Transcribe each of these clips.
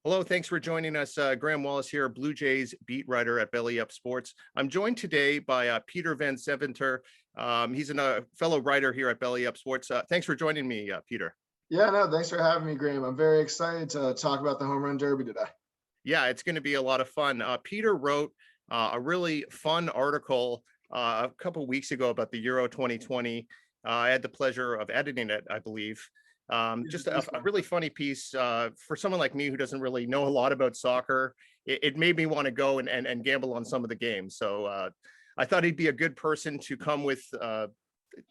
Hello, thanks for joining us. Graham Wallace here, Blue Jays beat writer at Belly Up Sports. I'm joined today by Peter Van Seventer. He's a fellow writer here at Belly Up Sports. Thanks for joining me, Peter. Yeah, no, thanks for having me, Graham. I'm very excited to talk about the Home Run Derby today. Yeah, it's going to be a lot of fun. Peter wrote a really fun article a couple weeks ago about the Euro 2020. I had the pleasure of editing it, I believe. Yeah, Just it was a fun. really funny piece for someone like me who doesn't really know a lot about soccer. It made me want to go and gamble on some of the games. So I thought he'd be a good person to come with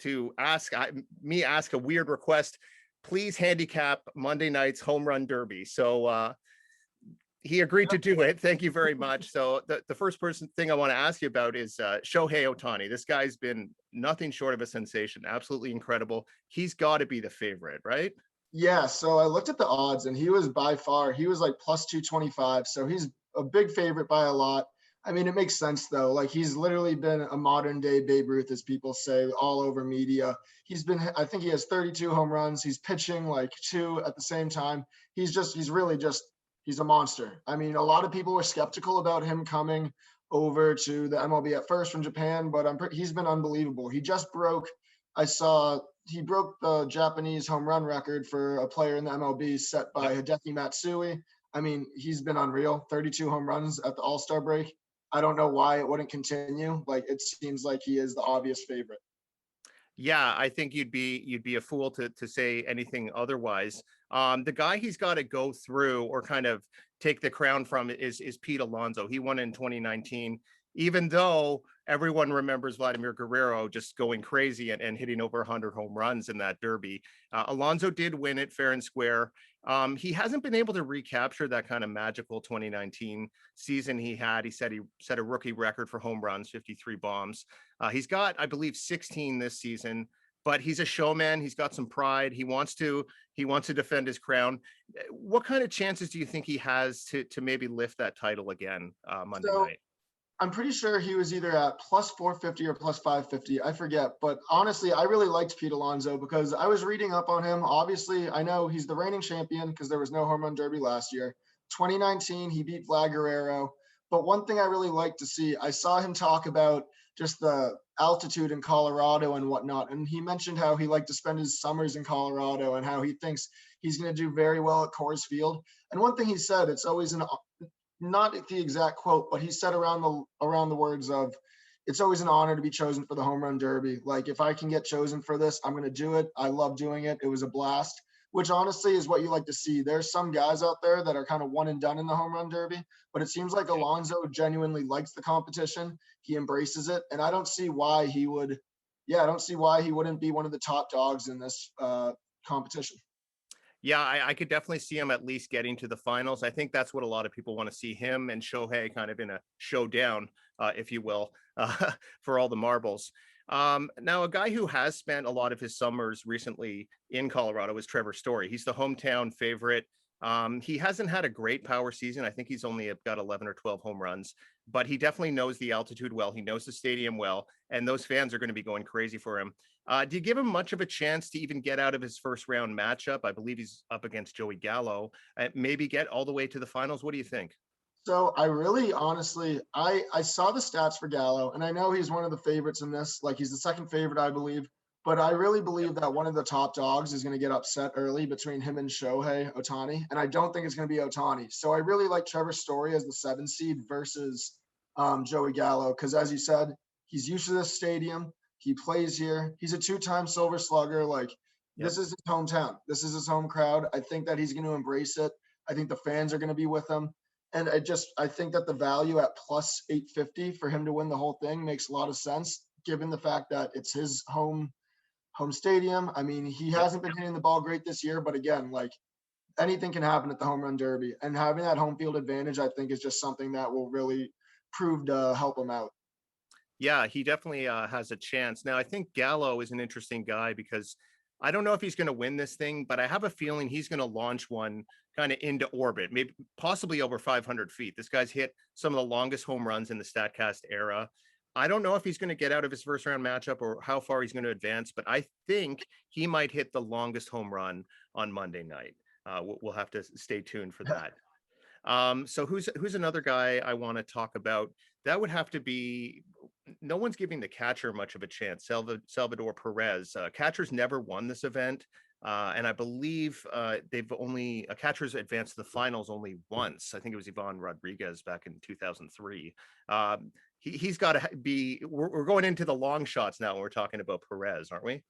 to ask a weird request. Please handicap Monday night's home run derby. So he agreed to do it. Thank you very much. So the first thing I want to ask you about is Shohei Ohtani. This guy's been nothing short of a sensation. Absolutely incredible. He's got to be the favorite, right? Yeah, so I looked at the odds and he was like plus 225. So he's a big favorite by a lot. I mean, it makes sense though. Like he's literally been a modern day Babe Ruth, as people say, all over media. I think he has 32 home runs. He's pitching like two at the same time. He's a monster. I mean, a lot of people were skeptical about him coming over to the MLB at first from Japan, but he's been unbelievable. I saw he broke the Japanese home run record for a player in the MLB set by Yep. Hideki Matsui. I mean, he's been unreal. 32 home runs at the All-Star break. I don't know why it wouldn't continue. Like it seems like he is the obvious favorite. Yeah, I think you'd be a fool to say anything otherwise. The guy he's got to go through or kind of take the crown from is Pete Alonso. He won in 2019, even though everyone remembers Vladimir Guerrero just going crazy and hitting over 100 home runs in that derby. Alonso did win it fair and square. He hasn't been able to recapture that kind of magical 2019 season he had. He said he set a rookie record for home runs, 53 bombs. He's got, I believe, 16 this season, but he's a showman. He's got some pride. He wants to defend his crown. What kind of chances do you think he has to maybe lift that title again Monday So night? I'm pretty sure he was either at plus 450 or plus 550. I forget. But honestly, I really liked Pete Alonso because I was reading up on him. Obviously, I know he's the reigning champion because there was no home run derby last year. 2019, he beat Vlad Guerrero. But one thing I really like to see, I saw him talk about just the altitude in Colorado and whatnot. And he mentioned how he liked to spend his summers in Colorado and how he thinks he's going to do very well at Coors Field. And one thing he said, it's always an not the exact quote, but he said around the words of, "It's always an honor to be chosen for the home run derby. Like if I can get chosen for this, I'm going to do it. I love doing it. It was a blast." Which honestly is what you like to see. There's some guys out there that are kind of one and done in the home run derby, but it seems like Alonso genuinely likes the competition. He embraces it, and I don't see why he would. Yeah, I don't see why he wouldn't be one of the top dogs in this competition. Yeah, I could definitely see him at least getting to the finals. I think that's what a lot of people want to see him and Shohei kind of in a showdown, if you will, for all the marbles. Now, a guy who has spent a lot of his summers recently in Colorado is Trevor Story. He's the hometown favorite. He hasn't had a great power season. I think he's only got 11 or 12 home runs, but he definitely knows the altitude well. He knows the stadium well, and those fans are going to be going crazy for him. Do you give him much of a chance to even get out of his first round matchup? I believe he's up against Joey Gallo. Maybe get all the way to the finals. What do you think? So I really honestly I saw the stats for Gallo and I know he's one of the favorites in this. Like he's the second favorite, I believe. But I really believe that one of the top dogs is going to get upset early between him and Shohei Ohtani. And I don't think it's going to be Ohtani. So I really like Trevor Story as the 7 seed versus Joey Gallo. Because as you said, he's used to this stadium. He plays here. He's a two-time Silver Slugger. Like Yep. this is his hometown. This is his home crowd. I think that he's going to embrace it. I think the fans are going to be with him. And I think that the value at plus 850 for him to win the whole thing makes a lot of sense given the fact that it's his home stadium. I mean, he Yep. hasn't been hitting the ball great this year, but again, like anything can happen at the home run derby. And having that home field advantage, I think, is just something that will really prove to help him out. Yeah, he definitely has a chance. Now, I think Gallo is an interesting guy because I don't know if he's going to win this thing, but I have a feeling he's going to launch one kind of into orbit, maybe possibly over 500 feet. This guy's hit some of the longest home runs in the StatCast era. I don't know if he's going to get out of his first round matchup or how far he's going to advance, but I think he might hit the longest home run on Monday night. We'll have to stay tuned for that. So who's another guy I want to talk about? That would have to be, no one's giving the catcher much of a chance. Salvador Perez. Catchers never won this event. And I believe they've only catchers advanced to the finals only once. I think it was Ivan Rodriguez back in 2003. He's got to be. We're going into the long shots now when we're talking about Perez, aren't we?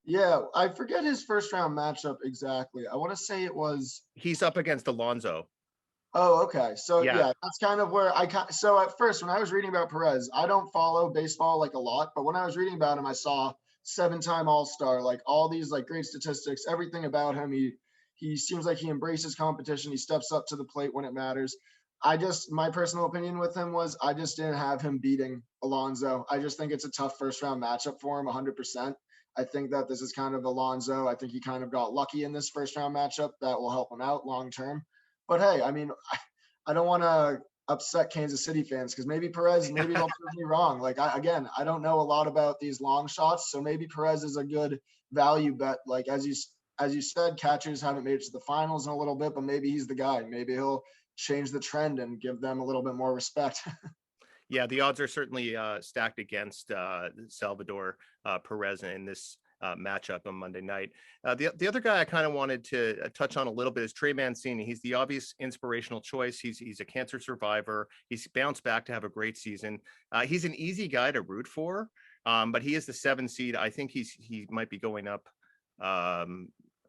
Yeah, I forget his first round matchup exactly. I want to say it was. He's up against Alonso. Oh, okay. So Yeah, yeah, that's kind of where so at first when I was reading about Perez, I don't follow baseball like a lot, but when I was reading about him, I saw 7-time All-Star, like all these like great statistics, everything about him. He seems like he embraces competition. He steps up to the plate when it matters. My personal opinion with him was I just didn't have him beating Alonso. I just think it's a tough first round matchup for him 100%. I think that this is kind of Alonso. I think he kind of got lucky in this first round matchup that will help him out long term. But hey, I mean, I don't want to upset Kansas City fans because maybe Perez, maybe they'll prove me wrong. Like I don't know a lot about these long shots, so maybe Perez is a good value bet. Like as you said, catchers haven't made it to the finals in a little bit, but maybe he's the guy. Maybe he'll change the trend and give them a little bit more respect. yeah. The odds are certainly stacked against Salvador Perez in this matchup on Monday night. The other guy I kind of wanted to touch on a little bit is Trey Mancini. He's the obvious inspirational choice. He's a cancer survivor. He's bounced back to have a great season. He's an easy guy to root for, but he is the 7 seed. I think he might be going up.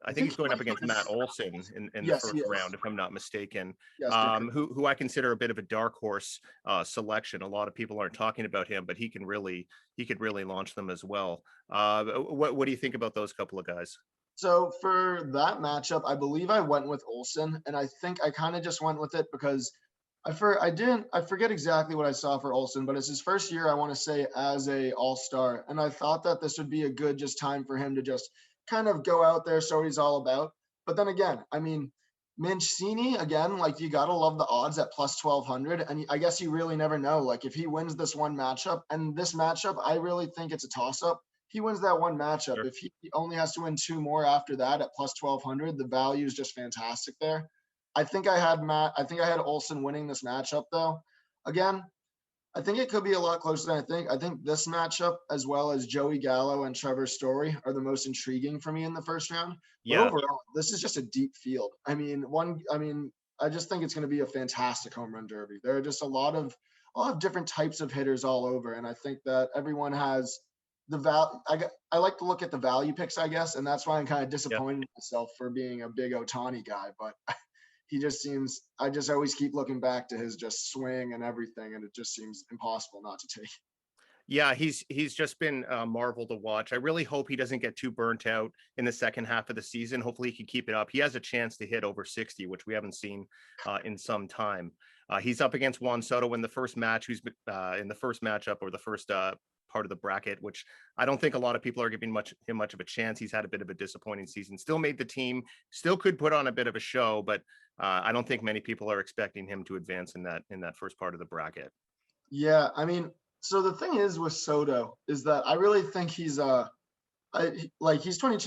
I think he's going up against Matt Olson in the Yes, first round, if I'm not mistaken. Yes, Who I consider a bit of a dark horse selection. A lot of people aren't talking about him, but he could really launch them as well. What do you think about those couple of guys? So for that matchup, I believe I went with Olson, and I think I kind of just went with it because I forget exactly what I saw for Olson, but it's his first year, I want to say, as a All-Star, and I thought that this would be a good just time for him to just kind of go out there, show what he's all about. But then again, I mean, Mancini again, like you gotta love the odds at plus 1,200, and I guess you really never know. Like if he wins this one matchup, and this matchup, I really think it's a toss-up. He wins that one matchup. Sure. If he only has to win 2 more after that at plus 1,200, the value is just fantastic there. I think I had Olson winning this matchup though. Again, I think it could be a lot closer than I think. I think this matchup, as well as Joey Gallo and Trevor Story, are the most intriguing for me in the first round. But Yeah, overall, this is just a deep field. I just think it's going to be a fantastic home run derby. There are just a lot of different types of hitters all over, and I think that everyone has the value. I like to look at the value picks, I guess, and that's why I'm kind of yeah. disappointed in myself for being a big Ohtani guy. But he just seems, I just always keep looking back to his just swing and everything, and it just seems impossible not to take. Yeah, he's just been a marvel to watch. I really hope he doesn't get too burnt out in the second half of the season. Hopefully he can keep it up. He has a chance to hit over 60, which we haven't seen in some time. He's up against Juan Soto in the first match, who's in the first matchup or the first part of the bracket, which I don't think a lot of people are giving him much of a chance. He's had a bit of a disappointing season. Still made the team, still could put on a bit of a show, but I don't think many people are expecting him to advance in that first part of the bracket. Yeah, I mean, so the thing is with Soto is that I really think he's 22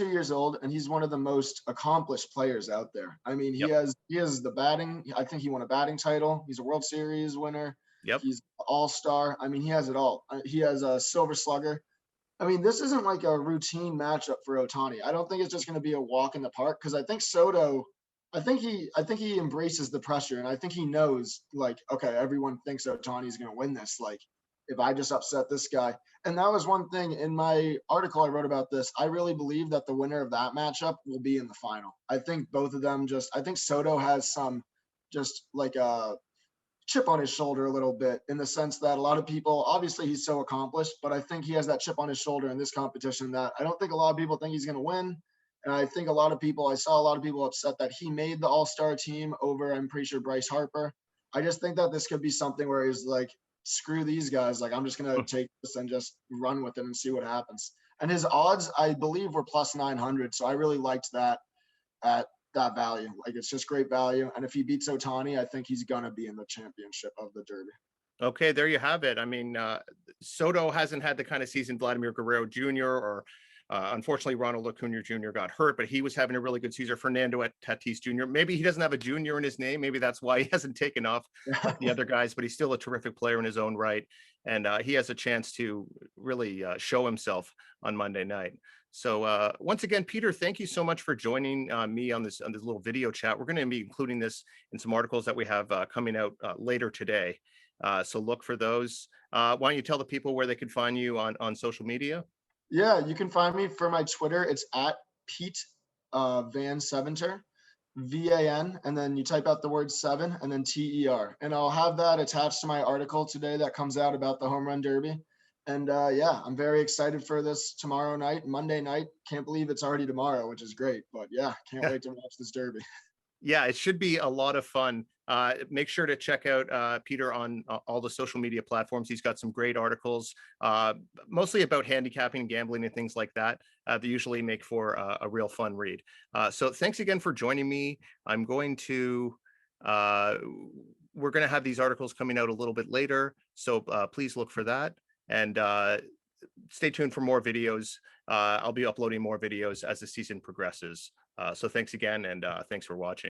years old and he's one of the most accomplished players out there. I mean, Yep. he has the batting. I think he won a batting title. He's a World Series winner. Yep. He's All-Star. I mean, he has it all. He has a Silver Slugger. I mean, this isn't like a routine matchup for Ohtani. I don't think it's just going to be a walk in the park because I think Soto, I think he embraces the pressure and I think he knows like, okay, everyone thinks Ohtani's going to win this. Like, if I just upset this guy, and that was one thing in my article I wrote about this. I really believe that the winner of that matchup will be in the final. I think both of them I think Soto has some just like a chip on his shoulder a little bit in the sense that a lot of people, obviously he's so accomplished, but I think he has that chip on his shoulder in this competition that I don't think a lot of people think he's going to win. And I think I saw a lot of people upset that he made the All-Star team over, I'm pretty sure, Bryce Harper. I just think that this could be something where he's like, screw these guys. Like, I'm just going to take this and just run with it and see what happens. And his odds, I believe, were plus 900. So I really liked that at that value. Like, it's just great value. And if he beats Ohtani, I think he's going to be in the championship of the Derby. Okay, there you have it. I mean, Soto hasn't had the kind of season Vladimir Guerrero Jr. or Unfortunately, Ronald Acuna Jr. got hurt, but he was having a really good season. Fernando Tatis Jr. Maybe he doesn't have a junior in his name. Maybe that's why he hasn't taken off like the other guys, but he's still a terrific player in his own right. And he has a chance to really show himself on Monday night. So once again, Peter, thank you so much for joining me on this little video chat. We're going to be including this in some articles that we have coming out later today. So look for those. Why don't you tell the people where they can find you on social media? Yeah, you can find me for my Twitter. It's at Pete Van Seventer, VAN, and then you type out the word 7 and then TER. And I'll have that attached to my article today that comes out about the Home Run Derby. And yeah, I'm very excited for this tomorrow night, Monday night. Can't believe it's already tomorrow, which is great. But yeah, can't wait to watch this Derby. Yeah, it should be a lot of fun. Make sure to check out Peter on all the social media platforms. He's got some great articles, mostly about handicapping and gambling and things like that. They usually make for a real fun read. So thanks again for joining me. I'm going to, we're going to have these articles coming out a little bit later. So please look for that. And stay tuned for more videos. I'll be uploading more videos as the season progresses. So thanks again, and thanks for watching.